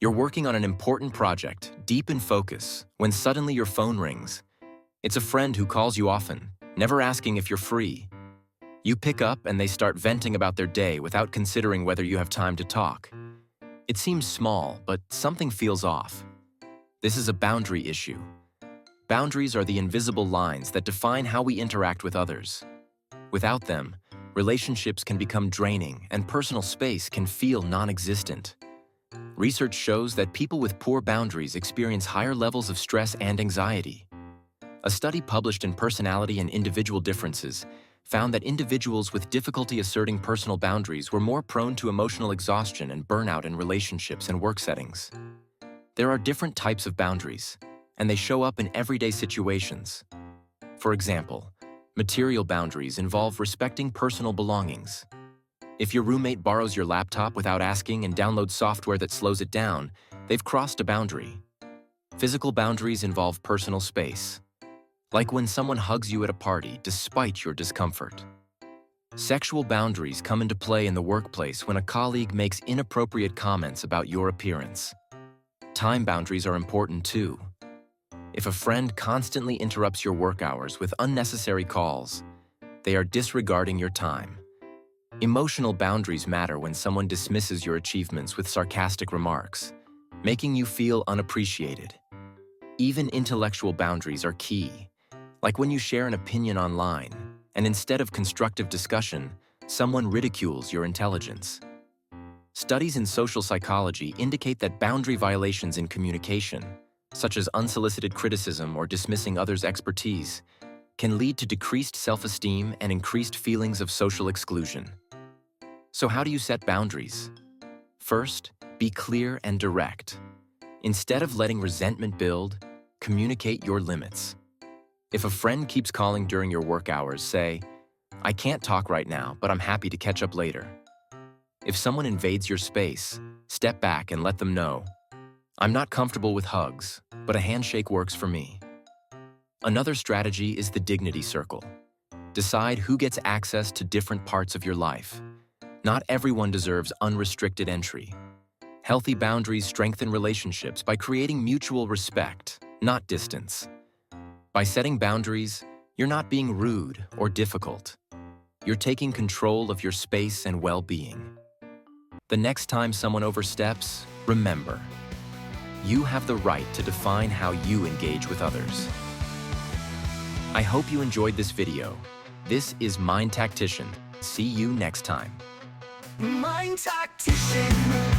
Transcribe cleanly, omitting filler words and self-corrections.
You're working on an important project, deep in focus, when suddenly your phone rings. It's a friend who calls you often, never asking if you're free. You pick up and they start venting about their day without considering whether you have time to talk. It seems small, but something feels off. This is a boundary issue. Boundaries are the invisible lines that define how we interact with others. Without them, relationships can become draining and personal space can feel non-existent. Research shows that people with poor boundaries experience higher levels of stress and anxiety. A study published in Personality and Individual Differences found that individuals with difficulty asserting personal boundaries were more prone to emotional exhaustion and burnout in relationships and work settings. There are different types of boundaries, and they show up in everyday situations. For example, material boundaries involve respecting personal belongings. If your roommate borrows your laptop without asking and downloads software that slows it down, they've crossed a boundary. Physical boundaries involve personal space, like when someone hugs you at a party despite your discomfort. Sexual boundaries come into play in the workplace when a colleague makes inappropriate comments about your appearance. Time boundaries are important too. If a friend constantly interrupts your work hours with unnecessary calls, they are disregarding your time. Emotional boundaries matter when someone dismisses your achievements with sarcastic remarks, making you feel unappreciated. Even intellectual boundaries are key, like when you share an opinion online, and instead of constructive discussion, someone ridicules your intelligence. Studies in social psychology indicate that boundary violations in communication, such as unsolicited criticism or dismissing others' expertise, can lead to decreased self-esteem and increased feelings of social exclusion. So how do you set boundaries? First, be clear and direct. Instead of letting resentment build, communicate your limits. If a friend keeps calling during your work hours, say, "I can't talk right now, but I'm happy to catch up later." If someone invades your space, step back and let them know, "I'm not comfortable with hugs, but a handshake works for me." Another strategy is the dignity circle. Decide who gets access to different parts of your life. Not everyone deserves unrestricted entry. Healthy boundaries strengthen relationships by creating mutual respect, not distance. By setting boundaries, you're not being rude or difficult. You're taking control of your space and well-being. The next time someone oversteps, remember, you have the right to define how you engage with others. I hope you enjoyed this video. This is Mind Tactician. See you next time. Mind Tactician.